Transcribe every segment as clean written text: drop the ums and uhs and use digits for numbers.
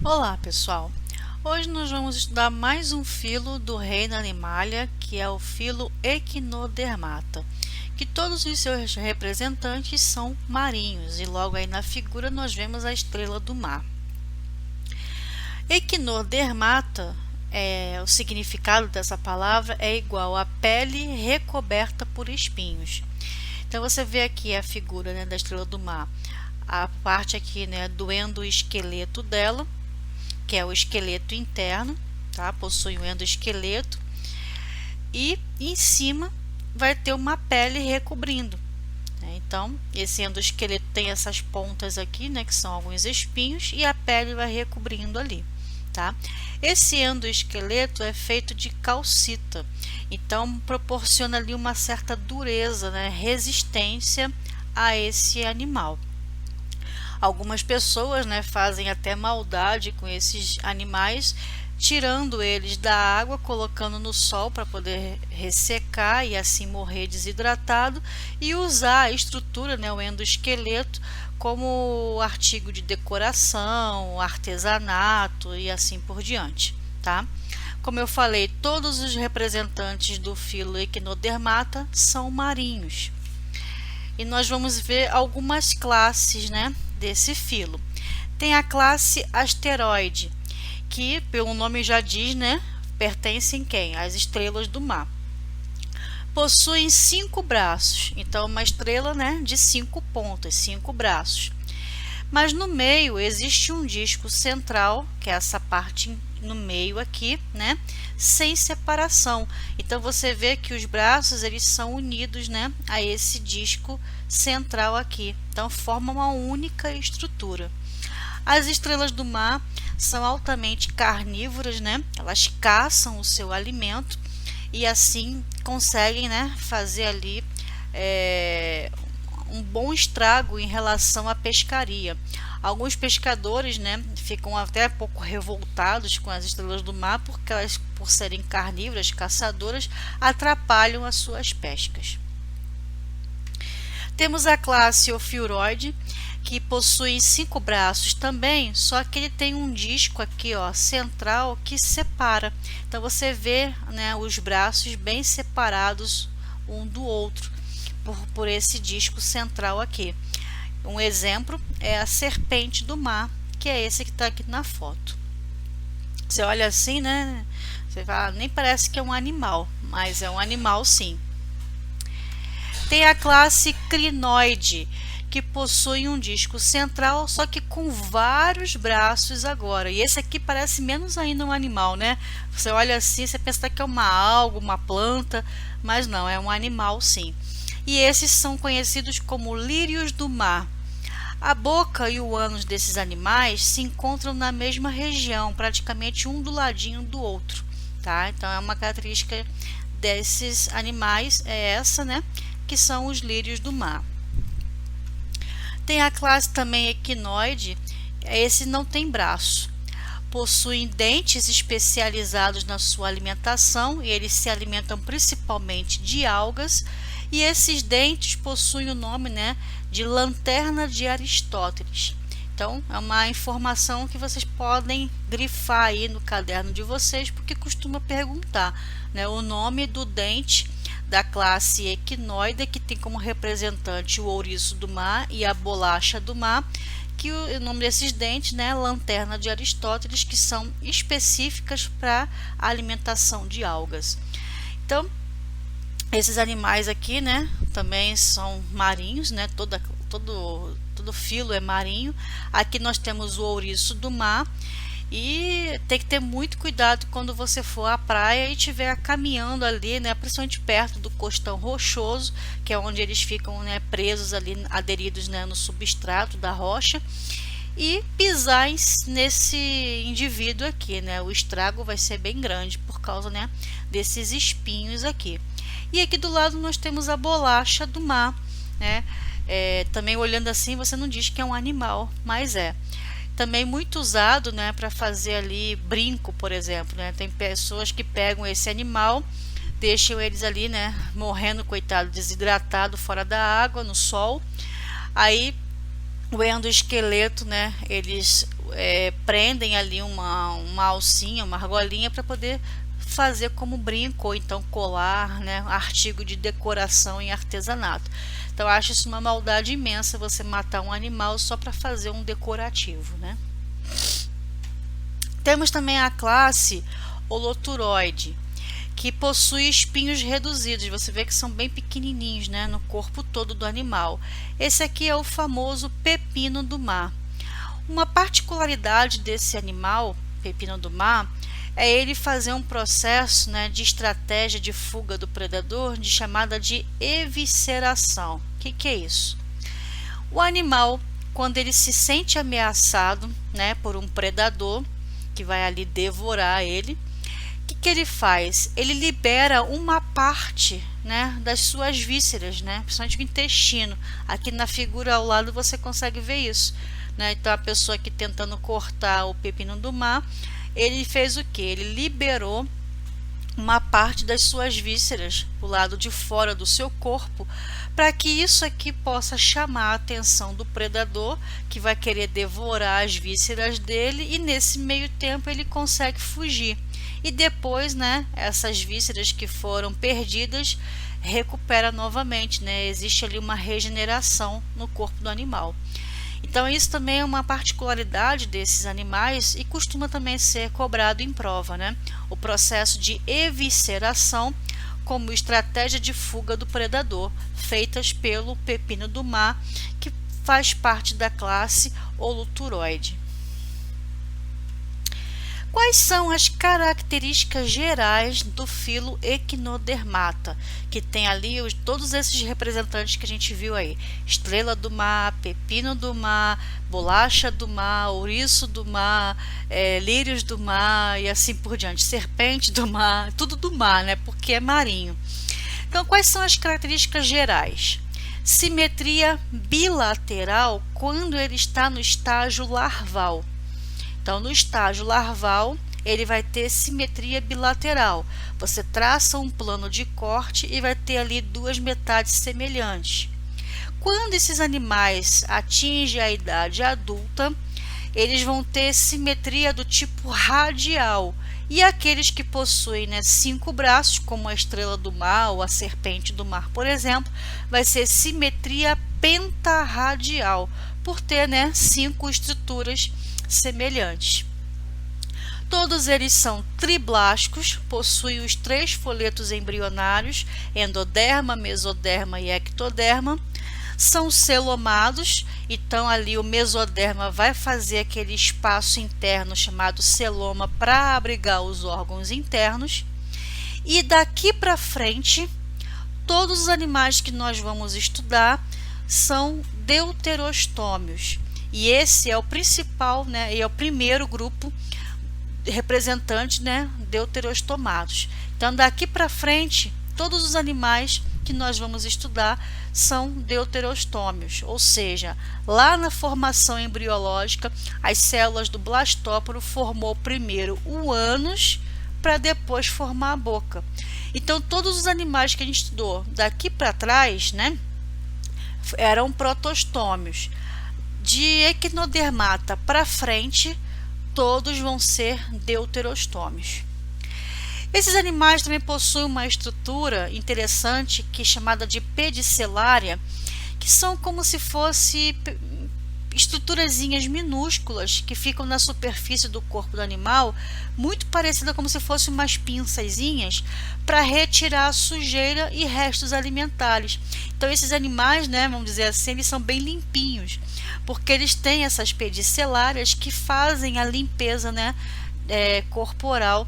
Olá, pessoal! Hoje nós vamos estudar mais um filo do reino Animalia, que é o filo Echinodermata, que todos os seus representantes são marinhos, e logo aí na figura nós vemos a estrela do mar. Echinodermata, o significado dessa palavra é igual a pele recoberta por espinhos. Então você vê aqui a figura, né, da estrela do mar, a parte aqui, né, do endoesqueleto dela, que é o esqueleto interno, tá? Possui um endoesqueleto e em cima vai ter uma pele recobrindo, né? Então, esse endoesqueleto tem essas pontas aqui, né, que são alguns espinhos, e a pele vai recobrindo ali, tá? Esse endoesqueleto é feito de calcita, então proporciona ali uma certa dureza, né, resistência a esse animal. Algumas pessoas, né, fazem até maldade com esses animais, tirando eles da água, colocando no sol para poder ressecar e assim morrer desidratado, e usar a estrutura, né, o endoesqueleto, como artigo de decoração, artesanato e assim por diante, tá? Como eu falei, todos os representantes do filo Echinodermata são marinhos. E nós vamos ver algumas classes, né, desse filo. Tem a classe asteroide, que pelo nome já diz, né, pertencem quem? Às estrelas do mar. Possuem 5 braços, então uma estrela, né, de 5 pontas, 5 braços. Mas no meio existe um disco central, que é essa parte no meio aqui, né, sem separação. Então você vê que os braços eles são unidos, né, a esse disco central aqui. Então forma uma única estrutura. As estrelas do mar são altamente carnívoras, né? Elas caçam o seu alimento e assim conseguem, né, fazer ali um bom estrago em relação à pescaria. Alguns pescadores, né, ficam até um pouco revoltados com as estrelas do mar porque elas, por serem carnívoras, caçadoras, atrapalham as suas pescas. Temos a classe Ophiuroide, que possui 5 braços também, só que ele tem um disco aqui, ó, central, que separa. Então você vê, né, os braços bem separados um do outro por esse disco central aqui. Um exemplo é a serpente do mar, que é esse que está aqui na foto. Você olha assim, né? Você fala, nem parece que é um animal, mas é um animal sim. Tem a classe crinoide, que possui um disco central, só que com vários braços agora. E esse aqui parece menos ainda um animal, né? Você olha assim, você pensa que é uma alga, uma planta, mas não, é um animal sim. E esses são conhecidos como lírios do mar. A boca e o ânus desses animais se encontram na mesma região, praticamente um do ladinho do outro, tá? Então é uma característica desses animais, é essa, né? Que são os lírios do mar. Tem a classe também equinoide, esse não tem braço. Possuem dentes especializados na sua alimentação e eles se alimentam principalmente de algas. E esses dentes possuem o nome, né, de lanterna de Aristóteles. Então, é uma informação que vocês podem grifar aí no caderno de vocês, porque costuma perguntar, né, o nome do dente da classe equinoide, que tem como representante o ouriço do mar e a bolacha do mar, que o nome desses dentes, né, lanterna de Aristóteles, que são específicas para a alimentação de algas. Então, esses animais aqui, né, também são marinhos, né, todo filo é marinho. Aqui nós temos o ouriço do mar. E tem que ter muito cuidado quando você for à praia e estiver caminhando ali, né, principalmente perto do costão rochoso, que é onde eles ficam, né, presos ali, aderidos, né, no substrato da rocha, e pisar nesse indivíduo aqui, né, o estrago vai ser bem grande por causa, né, desses espinhos aqui. E aqui do lado nós temos a bolacha do mar, né, também olhando assim você não diz que é um animal, mas é. Também muito usado, né, para fazer ali brinco, por exemplo, né? Tem pessoas que pegam esse animal, deixam eles ali, né, morrendo, coitado, desidratado fora da água, no sol. Aí o endoesqueleto, né, eles prendem ali uma alcinha, uma argolinha para poder fazer como brinco ou então colar, né, artigo de decoração em artesanato. Então eu acho isso uma maldade imensa, você matar um animal só para fazer um decorativo, né? Temos também a classe Holoturoide, que possui espinhos reduzidos. Você vê que são bem pequenininhos, né, no corpo todo do animal. Esse aqui é o famoso pepino do mar. Uma particularidade desse animal, pepino do mar, é ele fazer um processo, né, de estratégia de fuga do predador, chamada de evisceração. O que é isso? O animal, quando ele se sente ameaçado, né, por um predador que vai ali devorar ele, o que ele faz? Ele libera uma parte, né, das suas vísceras, né, principalmente o intestino. Aqui na figura ao lado você consegue ver isso, né? Então a pessoa aqui tentando cortar o pepino do mar, ele fez o que? Ele liberou uma parte das suas vísceras, o lado de fora do seu corpo, para que isso aqui possa chamar a atenção do predador, que vai querer devorar as vísceras dele, e nesse meio tempo ele consegue fugir. E depois, né, essas vísceras que foram perdidas recupera novamente, né? Existe ali uma regeneração no corpo do animal. Então isso também é uma particularidade desses animais e costuma também ser cobrado em prova, né? O processo de evisceração como estratégia de fuga do predador, feitas pelo pepino do mar, que faz parte da classe Holoturoide. Quais são as características gerais do filo Equinodermata, que tem ali todos esses representantes que a gente viu aí: estrela do mar, pepino do mar, bolacha do mar, ouriço do mar, lírios do mar e assim por diante, serpente do mar, tudo do mar, né? Porque é marinho. Então, quais são as características gerais? Simetria bilateral quando ele está no estágio larval. Então, no estágio larval, ele vai ter simetria bilateral. Você traça um plano de corte e vai ter ali duas metades semelhantes. Quando esses animais atingem a idade adulta, eles vão ter simetria do tipo radial. E aqueles que possuem, né, 5 braços, como a estrela do mar ou a serpente do mar, por exemplo, vai ser simetria pentarradial, por ter, né, 5 estruturas semelhantes. Todos eles são triblásticos, possuem os 3 folhetos embrionários, endoderma, mesoderma e ectoderma. São celomados, então ali o mesoderma vai fazer aquele espaço interno chamado celoma para abrigar os órgãos internos. E daqui para frente, todos os animais que nós vamos estudar são deuterostômios. E esse é o principal, né, e é o primeiro grupo representante, né, deuterostomados. Então, daqui para frente, todos os animais que nós vamos estudar são deuterostômios, ou seja, lá na formação embriológica, as células do blastóporo formou primeiro o ânus para depois formar a boca. Então, todos os animais que a gente estudou daqui para trás, né, eram protostômios. De equinodermata para frente, todos vão ser deuterostômios. Esses animais também possuem uma estrutura interessante que é chamada de pedicelária, que são como se fosse estruturazinhas minúsculas que ficam na superfície do corpo do animal, muito parecida como se fossem umas pinçazinhas para retirar a sujeira e restos alimentares. Então esses animais, né, vamos dizer assim, eles são bem limpinhos, porque eles têm essas pedicelárias que fazem a limpeza, né, corporal,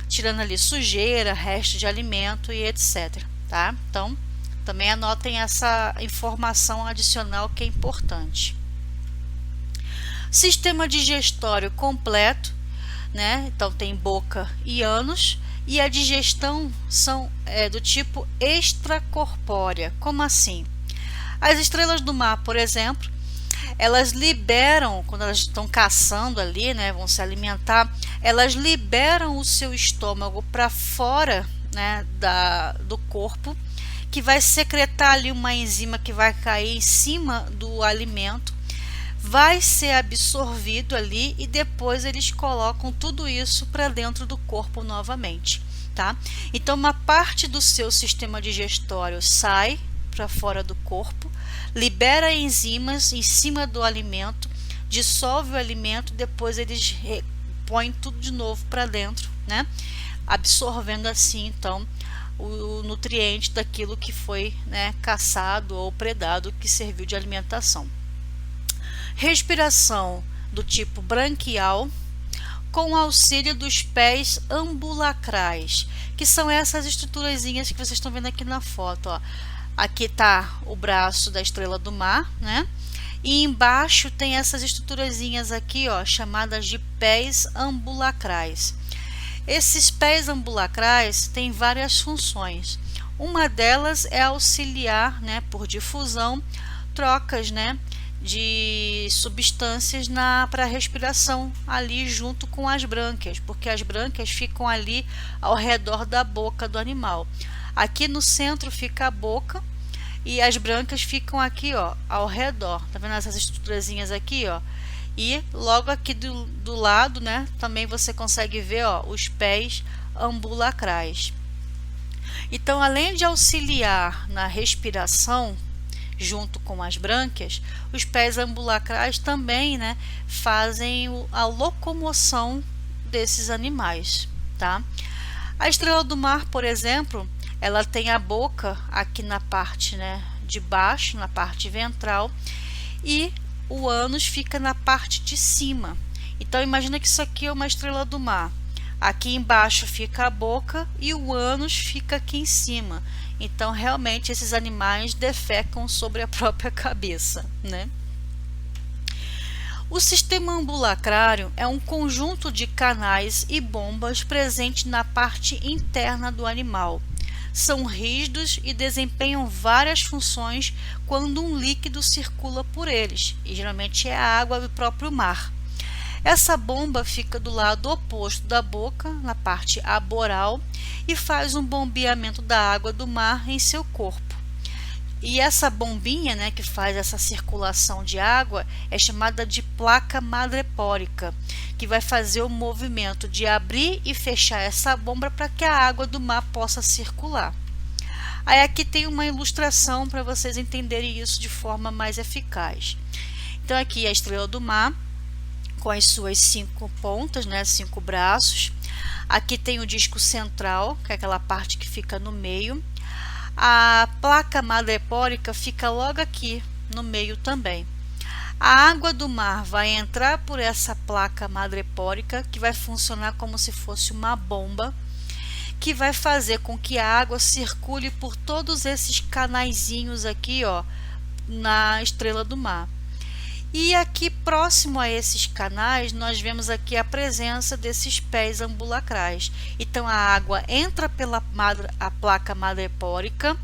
tirando ali sujeira, resto de alimento e etc. Tá? Então, também anotem essa informação adicional que é importante. Sistema digestório completo, né? Então tem boca e ânus, e a digestão são do tipo extracorpórea. Como assim? As estrelas do mar, por exemplo, elas liberam, quando elas estão caçando ali, né, vão se alimentar, elas liberam o seu estômago para fora, né, do corpo, que vai secretar ali uma enzima que vai cair em cima do alimento, vai ser absorvido ali e depois eles colocam tudo isso para dentro do corpo novamente, tá? Então uma parte do seu sistema digestório sai para fora do corpo, libera enzimas em cima do alimento, dissolve o alimento, depois eles põem tudo de novo para dentro, né? Absorvendo assim então o nutriente daquilo que foi, né, caçado ou predado, que serviu de alimentação. Respiração do tipo branquial, com auxílio dos pés ambulacrais, que são essas estruturazinhas que vocês estão vendo aqui na foto, ó. Aqui está o braço da estrela do mar, né? E embaixo tem essas estruturazinhas aqui, ó, chamadas de pés ambulacrais. Esses pés ambulacrais têm várias funções. Uma delas é auxiliar, né, por difusão, trocas, né, de substâncias para a respiração ali junto com as brânquias, porque as brânquias ficam ali ao redor da boca do animal. Aqui no centro fica a boca e as brânquias ficam aqui, ó, ao redor. Tá vendo essas estruturazinhas aqui, ó? E logo aqui do lado, né, também você consegue ver, ó, os pés ambulacrais. Então, além de auxiliar na respiração junto com as brânquias, os pés ambulacrais também, né, fazem a locomoção desses animais, tá? A estrela do mar, por exemplo, ela tem a boca aqui na parte, né, de baixo, na parte ventral, e o ânus fica na parte de cima. Então imagina que isso aqui é uma estrela do mar. Aqui embaixo fica a boca e o ânus fica aqui em cima. Então realmente esses animais defecam sobre a própria cabeça, né? O sistema ambulacrário é um conjunto de canais e bombas presente na parte interna do animal. São rígidos e desempenham várias funções quando um líquido circula por eles, e geralmente é a água do próprio mar. Essa bomba fica do lado oposto da boca, na parte aboral, e faz um bombeamento da água do mar em seu corpo. E essa bombinha, né, que faz essa circulação de água, é chamada de placa madrepórica, que vai fazer o movimento de abrir e fechar essa bomba para que a água do mar possa circular. Aí aqui tem uma ilustração para vocês entenderem isso de forma mais eficaz. Então aqui a estrela do mar, com as suas 5 pontas, né, 5 braços. Aqui tem o disco central, que é aquela parte que fica no meio. A placa madrepórica fica logo aqui no meio também. A água do mar vai entrar por essa placa madrepórica, que vai funcionar como se fosse uma bomba, que vai fazer com que a água circule por todos esses canaizinhos aqui, ó, na estrela do mar. E aqui próximo a esses canais nós vemos aqui a presença desses pés ambulacrais. Então a água entra pela a placa madrepórica,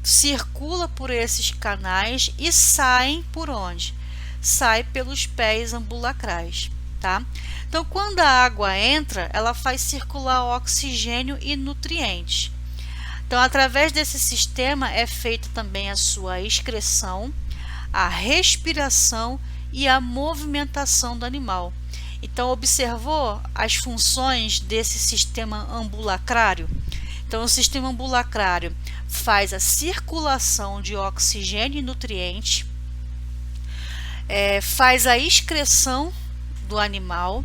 circula por esses canais e sai por onde? Sai pelos pés ambulacrais, tá? Então quando a água entra, ela faz circular oxigênio e nutrientes. Então através desse sistema é feita também a sua excreção, a respiração e a movimentação do animal. Então, observou as funções desse sistema ambulacrário? Então, o sistema ambulacrário faz a circulação de oxigênio e nutrientes, faz a excreção do animal,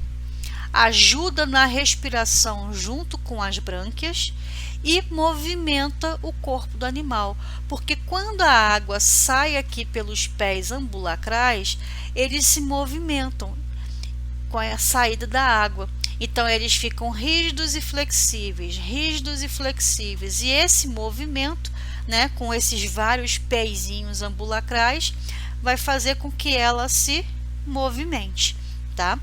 ajuda na respiração junto com as brânquias e movimenta o corpo do animal, porque quando a água sai aqui pelos pés ambulacrais, eles se movimentam com a saída da água. Então eles ficam rígidos e flexíveis, e esse movimento, né, com esses vários pezinhos ambulacrais, vai fazer com que ela se movimente, tá?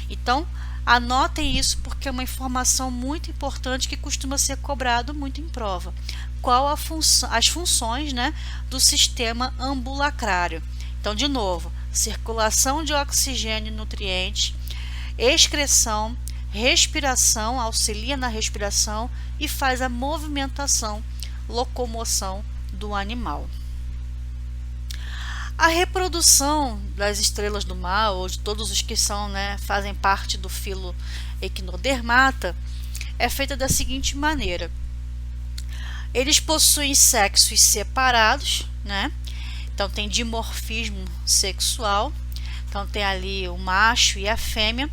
Então anotem isso porque é uma informação muito importante que costuma ser cobrado muito em prova. Qual as funções, né, do sistema ambulacrário? Então, de novo, circulação de oxigênio e nutrientes, excreção, respiração, auxilia na respiração e faz a movimentação, locomoção do animal. A reprodução das estrelas do mar, ou de todos os que são, né, fazem parte do filo Echinodermata, é feita da seguinte maneira. Eles possuem sexos separados, né? Então tem dimorfismo sexual. Então tem ali o macho e a fêmea.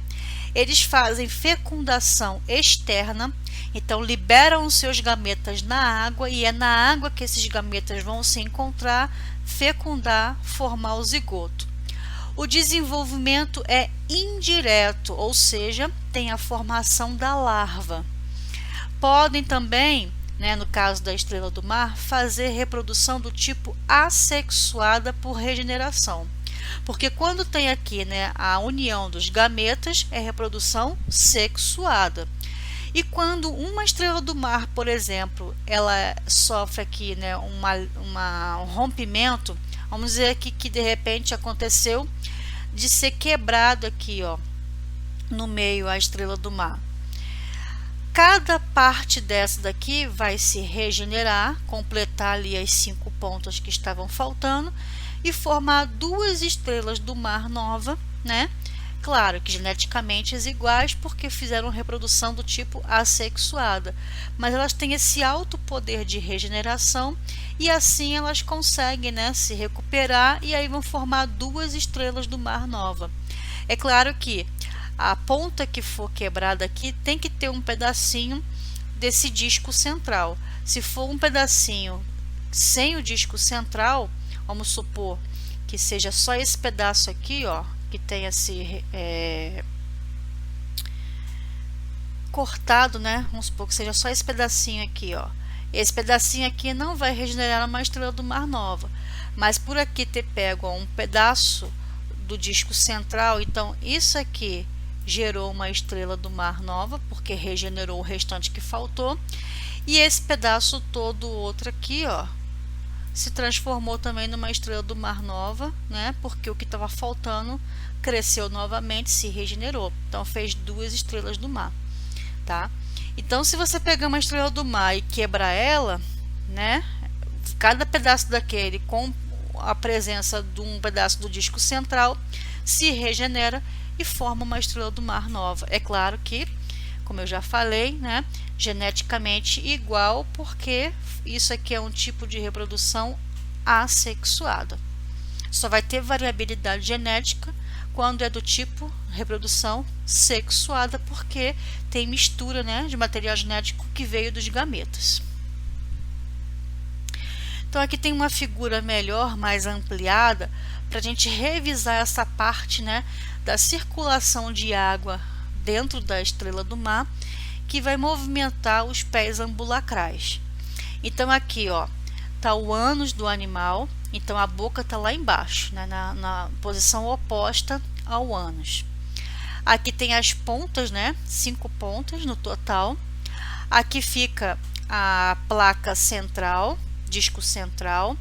Eles fazem fecundação externa, então liberam os seus gametas na água e é na água que esses gametas vão se encontrar, fecundar, formar o zigoto. O desenvolvimento é indireto, ou seja, tem a formação da larva. Podem também, né, no caso da estrela do mar, fazer reprodução do tipo assexuada por regeneração. Porque quando tem aqui, né, a união dos gametas, é reprodução sexuada. E quando uma estrela do mar, por exemplo, ela sofre aqui, né, um rompimento, vamos dizer aqui que de repente aconteceu de ser quebrado aqui, ó, no meio a estrela do mar. Cada parte dessa daqui vai se regenerar, completar ali as 5 pontas que estavam faltando e formar 2 estrelas do mar nova, né? Claro que geneticamente iguais porque fizeram reprodução do tipo assexuada, mas elas têm esse alto poder de regeneração e assim elas conseguem, né, se recuperar e aí vão formar 2 estrelas do mar nova. É claro que a ponta que for quebrada aqui tem que ter um pedacinho desse disco central. Se for um pedacinho sem o disco central, vamos supor que seja só esse pedaço aqui, ó, que tenha se cortado, né? Vamos supor que seja só esse pedacinho aqui, ó. Esse pedacinho aqui não vai regenerar uma estrela do mar nova, mas por aqui ter pego, ó, um pedaço do disco central, então isso aqui gerou uma estrela do mar nova, porque regenerou o restante que faltou, e esse pedaço todo outro aqui, ó, se transformou também numa estrela do mar nova, né? Porque o que estava faltando cresceu novamente, se regenerou. Então fez 2 estrelas do mar, tá? Então se você pegar uma estrela do mar e quebrar ela, né? Cada pedaço daquele com a presença de um pedaço do disco central se regenera e forma uma estrela do mar nova. É claro que, como eu já falei, né, geneticamente igual, porque isso aqui é um tipo de reprodução assexuada. Só vai ter variabilidade genética quando é do tipo reprodução sexuada, porque tem mistura, né, de material genético que veio dos gametas. Então aqui tem uma figura melhor, mais ampliada, para a gente revisar essa parte, né, da circulação de água dentro da estrela do mar, que vai movimentar os pés ambulacrais. Então aqui, ó, tá o ânus do animal, então a boca tá lá embaixo, né, na posição oposta ao ânus. Aqui tem as pontas, né, 5 pontas no total. Aqui fica a placa central, disco central,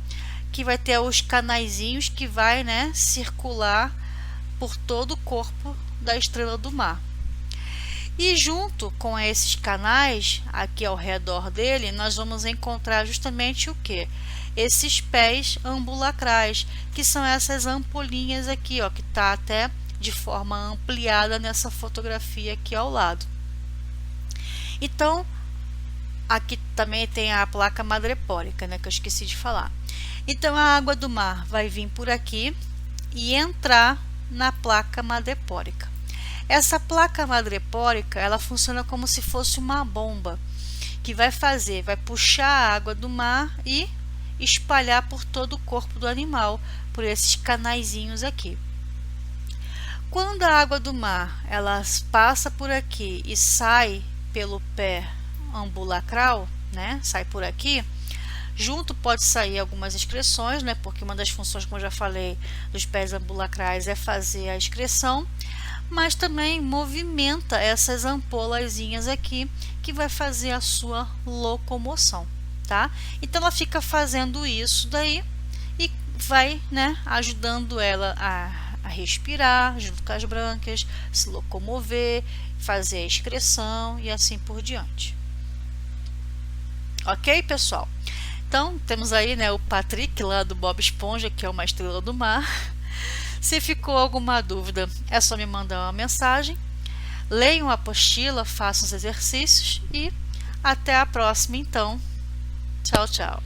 que vai ter os canaizinhos que vai, né, circular por todo o corpo da estrela do mar. E junto com esses canais, aqui ao redor dele, nós vamos encontrar justamente o que? Esses pés ambulacrais, que são essas ampolinhas aqui, ó, que está até de forma ampliada nessa fotografia aqui ao lado. Então, aqui também tem a placa madrepórica, né, que eu esqueci de falar. Então, a água do mar vai vir por aqui e entrar na placa madrepórica. Essa placa madrepórica, ela funciona como se fosse uma bomba que vai puxar a água do mar e espalhar por todo o corpo do animal, por esses canaizinhos aqui. Quando a água do mar ela passa por aqui e sai pelo pé ambulacral, né, sai por aqui, junto pode sair algumas excreções, né, porque uma das funções, como eu já falei, dos pés ambulacrais é fazer a excreção, mas também movimenta essas ampolazinhas aqui, que vai fazer a sua locomoção, tá? Então ela fica fazendo isso daí e vai, né, ajudando ela a respirar junto com as brânquias, se locomover, fazer a excreção e assim por diante. Ok, pessoal? Então, temos aí, né, o Patrick lá do Bob Esponja, que é uma estrela do mar. Se ficou alguma dúvida, é só me mandar uma mensagem. Leiam a apostila, façam os exercícios e até a próxima então. Tchau, tchau.